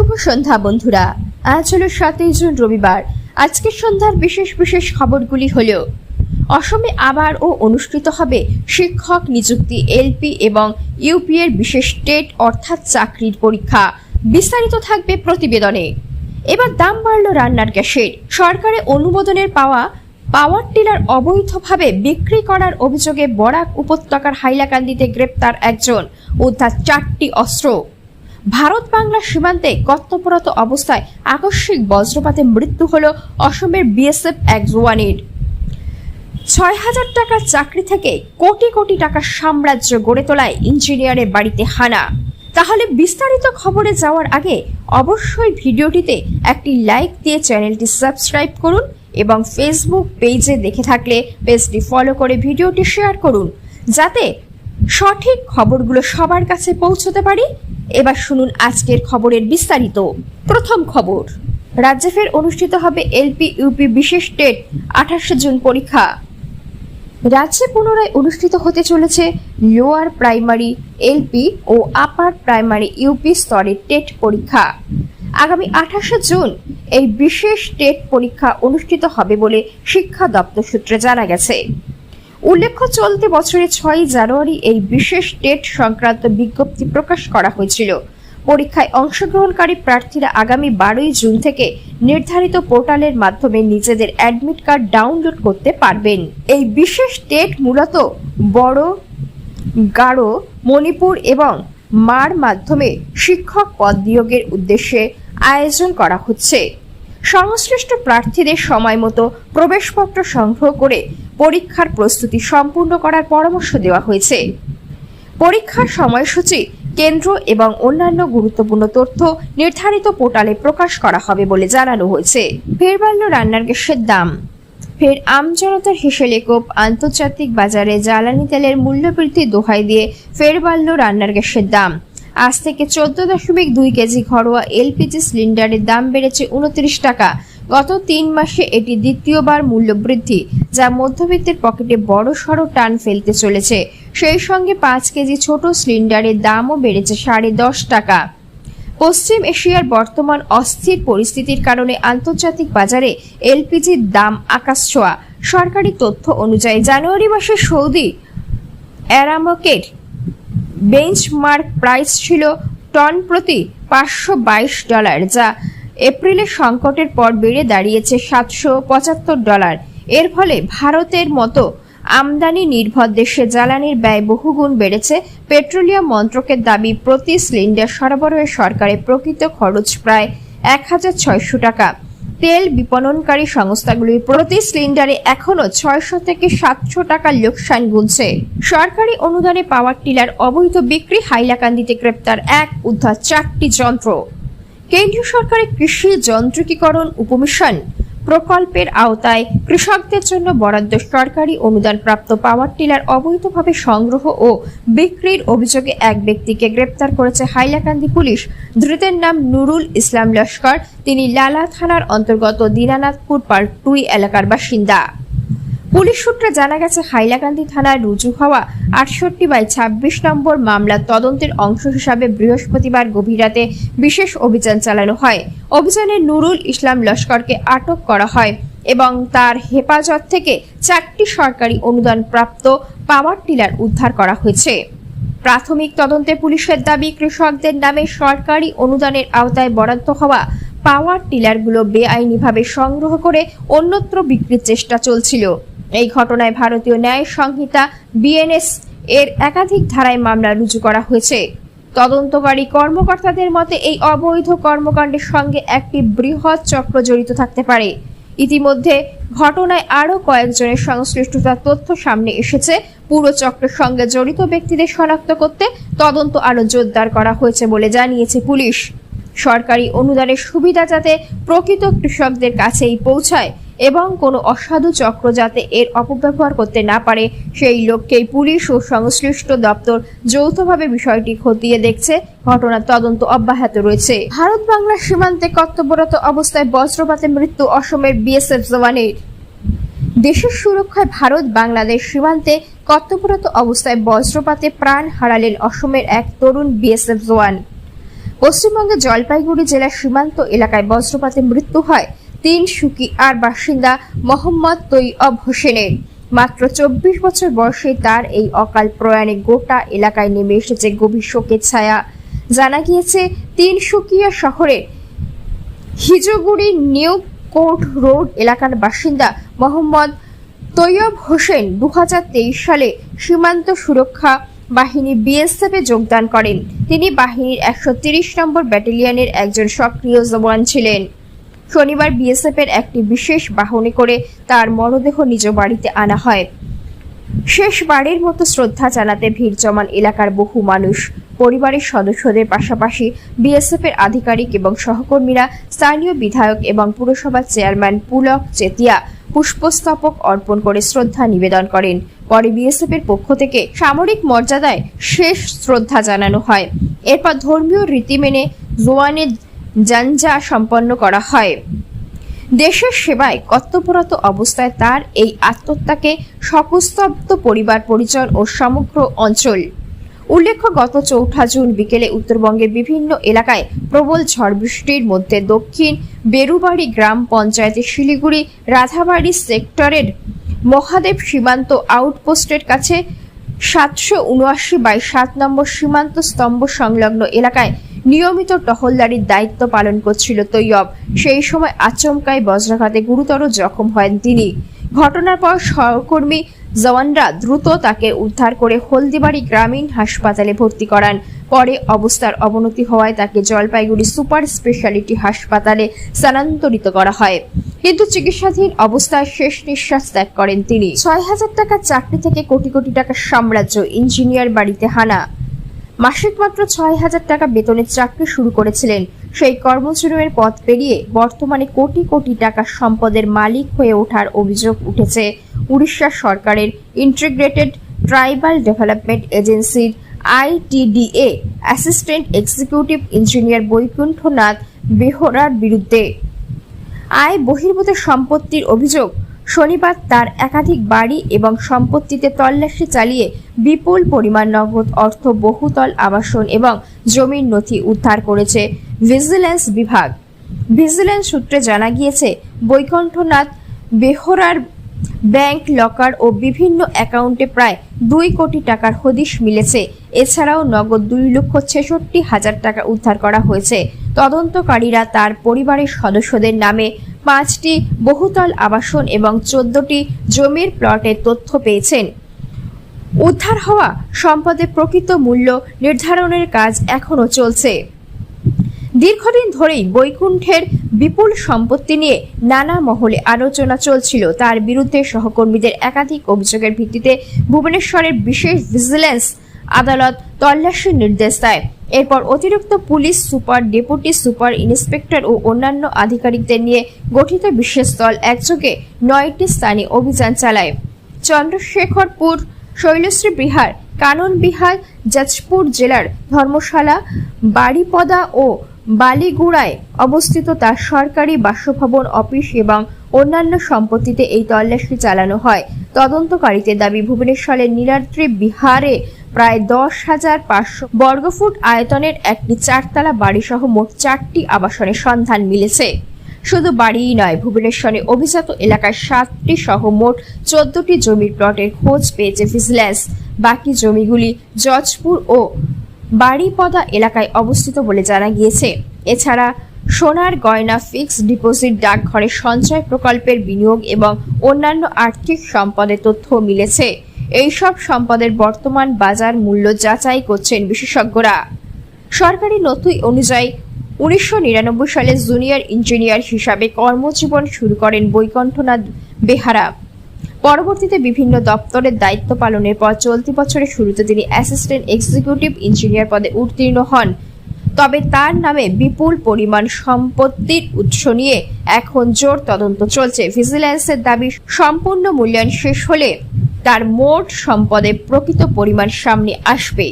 শুভ সন্ধ্যা বন্ধুরা। আজ হলো 7 জুন রবিবার। আজকের সন্ধ্যার বিশেষ খবরগুলি হলো অসমে আবার অনুষ্ঠিত হবে শিক্ষক নিযুক্তি এলপি এবং ইউপি এর বিশেষ টেট অর্থাৎ চাকরির পরীক্ষা। বিস্তারিত থাকবে প্রতিবেদনে। এবার দাম বাড়ল রান্নার গ্যাসের। সরকারের অনুমোদনের পাওয়া পাওয়ার টিলার অবৈধভাবে বিক্রি করার অভিযোগে বরাক উপত্যকার হাইলাকান্দিতে গ্রেপ্তার একজন, উদ্ধার 4টি অস্ত্র। ভারত বাংলা সীমান্তে কর্তব্যরত অবস্থায় আকস্মিক বজ্রপাতে মৃত্যু হলো অসমের বিএসএফ এক জওয়ানের। 6,000 টাকার চাকরি থেকে কোটি টাকার সাম্রাজ্য গড়ে তোলায় ইঞ্জিনিয়ারের বাড়িতে হানা। তাহলে বিস্তারিত খবরে যাওয়ার আগে অবশ্যই ভিডিওটিতে একটি লাইক দিয়ে চ্যানেলটি সাবস্ক্রাইব করুন এবং ফেসবুক পেজে দেখে থাকলে পেজটি ফলো করে ভিডিওটি শেয়ার করুন, যাতে সঠিক খবরগুলো সবার কাছে পৌঁছতে পারে। এবার শুনুন আজকের খবরের বিস্তারিত। প্রথম খবর, রাজ্যে ফের অনুষ্ঠিত হবে এলপি ইউপি বিশেষ টেট 28 জুন পরীক্ষা। রাজ্যে পুনরায় অনুষ্ঠিত হতে চলেছে লোয়ার প্রাইমারি এলপি ও আপার প্রাইমারি ইউপি স্তরের টেট পরীক্ষা। আগামী 28 জুন এই বিশেষ টেট পরীক্ষা অনুষ্ঠিত হবে বলে শিক্ষা দপ্তর সূত্রে জানা গেছে। উল্লেখ্য, চলতি বছরের 6 জানুয়ারি এই বিশেষ টেট সংক্রান্ত বিজ্ঞপ্তি প্রকাশ করা হয়েছিল। পরীক্ষায় অংশগ্রহণকারী প্রার্থীরা আগামী 12 জুন থেকে নির্ধারিত পোর্টালের মাধ্যমে নিজেদের অ্যাডমিট কার্ড ডাউনলোড করতে পারবেন। এই বিশেষ টেট মূলত বড়ো, গারো, মণিপুর এবং মার মাধ্যমে শিক্ষক পদ নিয়োগের উদ্দেশ্যে আয়োজন করা হচ্ছে। সংশ্লিষ্ট প্রার্থীদের সময় মতো প্রবেশপত্র সংগ্রহ করে পরীক্ষার প্রস্তুতি সম্পূর্ণ করার পরামর্শ দেওয়া হয়েছে। পরীক্ষার সময়সূচি, কেন্দ্র এবং অন্যান্য গুরুত্বপূর্ণ তথ্য নির্ধারিত পোর্টালে প্রকাশ করা হবে বলে জানানো হয়েছে। ফের বাড়ল রান্নার গ্যাসের দাম। ফের আমজনতার হিসেবে কোপ। আন্তর্জাতিক বাজারে জ্বালানি তেলের মূল্যবৃদ্ধি দোহাই দিয়ে ফের বাড়ল রান্নার গ্যাসের দাম। আজ থেকে 14.2 কেজি ঘরোয়া এলপিজি সিলিন্ডারের দাম বেড়েছে 29 টাকা। গত 3 মাসে এটি দ্বিতীয়বার মূল্য বৃদ্ধি, যা মধ্যবিত্তের পকেটে বড়সড় টান ফেলতে চলেছে। সেই সঙ্গে 5 কেজি ছোট সিলিন্ডারের দামও বেড়েছে 10.5 টাকা। পশ্চিম এশিয়ার বর্তমান অস্থির পরিস্থিতির কারণে আন্তর্জাতিক বাজারে এলপিজির দাম আকাশছোঁয়া। সরকারি তথ্য অনুযায়ী জানুয়ারি মাসে সৌদি অ্যারামকের বেঞ্চমার্ক প্রাইস ছিল টন প্রতি $522, যা এপ্রিলের সংকটের পর বেড়ে দাঁড়িয়েছে $775। এর ফলে ভারতের মতো আমদানি নির্ভর দেশে জ্বালানির ব্যয় বহুগুণ বেড়েছে। পেট্রোলিয়াম মন্ত্রকের দাবি, প্রতি সিলিন্ডার সরবরাহে সরকারের প্রকৃত খরচ প্রায় 1,600 টাকা। তেল বিপণনকারী সংস্থাগুলির প্রতি সিলিন্ডারে এখনো 600 থেকে 700 টাকার লোকসান গুনছে। সরকারি অনুদানে পাওয়ার টিলার অবৈধ বিক্রি। হাইলাকান্দিতে গ্রেপ্তার এক, উদ্ধার 4টি যন্ত্র। কেন্দ্রীয় সরকারের কৃষি যন্ত্রিকীকরণ উপমিশন প্রকল্পের আওতায় কৃষকদের জন্য বরাদ্দ সরকারি অনুদান প্রাপ্ত পাওয়ার টিলার অবৈধভাবে সংগ্রহ ও বিক্রির অভিযোগে এক ব্যক্তিকে গ্রেপ্তার করেছে হাইলাকান্দি পুলিশ। ধৃতের নাম নুরুল ইসলাম লস্কর। তিনি লালা থানার অন্তর্গত দীনানাথপুর পার্ট 2 এলাকার বাসিন্দা। পুলিশ সূত্রে জানা গেছে, হাইলাকান্দি থানায় রুজু হওয়া 68/26 নম্বর মামলার তদন্তের অংশ হিসাবে বৃহস্পতিবার গভীর রাতে বিশেষ অভিযান চালানো হয়। অভিযানে নুরুল ইসলাম লস্করকে আটক করা হয় এবং তার হেফাজত থেকে 4টি সরকারি অনুদান প্রাপ্ত পাওয়ার টিলার উদ্ধার করা হয়েছে। প্রাথমিক তদন্তে পুলিশের দাবি, কৃষকদের নামে সরকারি অনুদানের আওতায় বরাদ্দ হওয়া পাওয়ার টিলারগুলো বেআইনিভাবে সংগ্রহ করে অন্যত্র বিক্রির চেষ্টা চলছিল। এই ঘটনায় ভারতীয় ন্যায় সংহিতা বিএনএস এর একাধিক ধারায় মামলা রুজু করা হয়েছে। তদন্তকারী কর্মকর্তাদের মতে এই অবৈধ কর্মকাণ্ডের সঙ্গে একটি বৃহৎ চক্র জড়িত থাকতে পারে। ইতিমধ্যে ঘটনায় আরও কয়েকজনের সংশ্লিষ্টতার তথ্য সামনে এসেছে। পুরো চক্রের সঙ্গে জড়িত ব্যক্তিদের শনাক্ত করতে তদন্ত আরও জোরদার করা হয়েছে বলে জানিয়েছে পুলিশ। সরকারি অনুদানের সুবিধা যাতে প্রকৃত কৃষকদের কাছেই পৌঁছায় এবং কোনো অসাধু চক্র যাতে এর অপব্যবহার করতে না পারে, সেই লক্ষ্যেই পুলিশ ও সংশ্লিষ্ট দপ্তর যৌথভাবে বিষয়টি খতিয়ে দেখছে। ঘটনার তদন্ত অব্যাহত রয়েছে। ভারত বাংলা সীমান্তে কর্তব্যরত অবস্থায় বজ্রপাতে মৃত্যু অসমের বিএসএফ জওয়ানের। দেশের সুরক্ষায় ভারত বাংলাদেশ সীমান্তে কর্তব্যরত অবস্থায় বজ্রপাতে প্রাণ হারালেন অসমের এক তরুণ বিএসএফ জওয়ান। পশ্চিমবঙ্গের জলপাইগুড়ি জেলার সীমান্ত এলাকায় বজ্রপাতে মৃত্যু হয় তিনসুকিয়ার বাসিন্দা মোহাম্মদ তৈয়ব হোসেনের। মাত্র 24 বছর বয়সে তার এই অকাল প্রয়াণে গোটা এলাকায় নেমে এসেছে গভীর শোকের ছায়া। জানা গিয়েছে, তিনসুকিয়া শহরের হিজুগুড়ি নিউ কোর্ট রোড এলাকার বাসিন্দা মোহাম্মদ তৈয়ব হোসেন 2023 সালে সীমান্ত সুরক্ষা বাহিনী বিএসএফ এ যোগদান করেন। তিনি বাহিনীর 130 নম্বর ব্যাটালিয়নের একজন সক্রিয় জওয়ান ছিলেন। শনিবার বিএসএফ এর একটি বিশেষ বাহনে করে তার মরদেহ নিজ বাড়িতে আনা হয়। শেষবারের মতো শ্রদ্ধা জানাতে ভিড় জমান এলাকার বহু মানুষ। পরিবারের সদস্যদের পাশাপাশি বিএসএফ এর আধিকারিক এবং সহকর্মীরা, স্থানীয় বিধায়ক এবং পুরসভার চেয়ারম্যান পুলক চেতিয়া পুষ্পস্তবক অর্পণ করে শ্রদ্ধা নিবেদন করেন। পরে বিএসএফ এর পক্ষ থেকে সামরিক মর্যাদায় শেষ শ্রদ্ধা জানানো হয়। এরপর ধর্মীয় রীতি মেনে জোয়ানের জানজা সম্পন্ন করা হয়। দেশের সেবায় কর্তব্যরত অবস্থায় তার এই আত্মত্যাগে শোকস্তব্ধ পরিবার, পরিজন ও সমগ্র অঞ্চল। উল্লেখ্য, গত 4 জুন বিকেলে উত্তরবঙ্গের বিভিন্ন এলাকায় প্রবল ঝড় বৃষ্টির মধ্যে দক্ষিণ বেরুবাড়ি গ্রাম পঞ্চায়েতের শিলিগুড়ি রাধাবাড়ি সেক্টরের মহাদেব সীমান্ত আউটপোস্টের কাছে 779/7 নম্বর সীমান্ত স্তম্ভ সংলগ্ন এলাকায় নিয়মিত টহলদারির দায়িত্ব পালন করছিল তৈয়ব। সেই সময় আচমকাই বজ্রাঘাতে গুরুতর জখম হন তিনি। ঘটনার পর সহকর্মী জওয়ানরা দ্রুত তাকে উদ্ধার করে হলদিবাড়ি গ্রামীণ হাসপাতালে ভর্তি করান। পরে অবস্থার অবনতি হওয়ায় তাকে জলপাইগুড়ি সুপার স্পেশালিটি হাসপাতালে স্থানান্তরিত করা হয়, কিন্তু চিকিৎসাধীন অবস্থায় শেষ নিঃশ্বাস ত্যাগ করেন তিনি। 6,000 টাকার চাকরি থেকে কোটি কোটি টাকার সাম্রাজ্য, ইঞ্জিনিয়ার বাড়িতে হানা। মাসিক মাত্র 6,000 টাকা বেতনের চাকরি শুরু করেছিলেন। সেই কর্মজীবনের পথ পেরিয়ে বর্তমানে কোটি কোটি টাকার সম্পদের মালিক হয়ে ওঠার অভিযোগ উঠেছে উড়িষ্যা সরকারের ইন্টিগ্রেটেড ট্রাইবাল ডেভেলপমেন্ট এজেন্সির ITDA assistant executive engineer Baikunthanath বেহরার বিরুদ্ধে। আয় বহির্ভূত সম্পত্তির অভিযোগ। শনিবার তার একাধিক বাড়ি এবং সম্পত্তিতে তল্লাশি চালিয়ে বিপুল পরিমাণ নগদ অর্থ, বহুতল আবাসন এবং জমির নথি উদ্ধার করেছে ভিজিল্যান্স বিভাগ। ভিজিল্যান্স সূত্রে জানা গিয়েছে, বৈকুণ্ঠনাথ বেহরার ব্যাংক লকার ও বিভিন্ন অ্যাকাউন্টে প্রায় 2 কোটি টাকার হদিশ মিলেছে। এছাড়াও নগদ 2,66,000 টাকা উদ্ধার করা হয়েছে। তদন্তকারীরা তার পরিবারের সদস্যদের নামে 5টি বহুতল আবাসন এবং 14টি জমির প্লটের তথ্য পেয়েছেন। উদ্ধার হওয়া সম্পদের প্রকৃত মূল্য নির্ধারণের কাজ এখনো চলছে। দীর্ঘদিন ধরেই বৈকুণ্ঠের বিপুল সম্পত্তি নিয়ে নানা মহলে আলোচনা চলছিল। তার বিরুদ্ধে সহকর্মীদের একাধিক অভিযোগের ভিত্তিতে ভুবনেশ্বরের বিশেষ ভিজিল্যান্স আদালত তল্লাশির নির্দেশ দেয়। এরপর অতিরিক্ত police super, deputy super inspector ও অন্যান্য আধিকারিকদের নিয়ে গঠিত বিশেষ দল একযোগে 9টি স্থানে অভিযান চালায়। চন্দ্রশেখরপুর, শৈলশ্রী বিহার, কানন বিহার, যাজপুর জেলার ধর্মশালা, বাড়িপদা ও বালিগুড়ায় অবস্থিত তার সরকারি বাসভবন, অফিস এবং অন্যান্য সম্পত্তিতে এই তল্লাশি চালানো হয়। তদন্তকারীদের দাবি, ভুবনেশ্বরের নীলাদ্রি বিহারে প্রায় 10,500 বর্গফুট আয়তনের একটি 4তলা বাড়িসহ মোট 4টি আবাসনের সন্ধান মিলেছে। শুধু বাড়িই নয়, ভুবনেশ্বরে অভিজাত এলাকায় 7টি সহ মোট 14টি জমির প্লটের খোঁজ পেয়েছে ভিজিল্যান্স। বাকি জমিগুলি যজপুর ও বাড়িপদা এলাকায় অবস্থিত বলে জানা গিয়েছে। এছাড়া সোনার গয়না, ফিক্সড ডিপোজিট, ডাকঘরের সঞ্চয় প্রকল্পের বিনিয়োগ এবং অন্যান্য আর্থিক সম্পদের তথ্য মিলেছে। এইসব সম্পদের বর্তমান বাজার মূল্য যাচাই করছেন বিশেষজ্ঞরা। সরকারি নথি অনুযায়ী 1999 সালে জুনিয়র ইঞ্জিনিয়ার হিসাবে কর্মজীবন শুরু করেন বৈকুণ্ঠনাথ বেহারা। পরবর্তীতে বিভিন্ন দপ্তরের দায়িত্ব পালনের পর চলতি বছরের শুরুতে তিনি অ্যাসিস্ট্যান্ট এক্সিকিউটিভ ইঞ্জিনিয়ার পদে উত্তীর্ণ হন। তবে তার নামে বিপুল পরিমাণ সম্পত্তির উৎস নিয়ে এখন জোর তদন্ত চলছে। ভিজিল্যান্সের দাবি, সম্পূর্ণ মূল্যায়ন শেষ হলে তার মোট সম্পদের প্রকৃত পরিমাণ সামনে আসবে।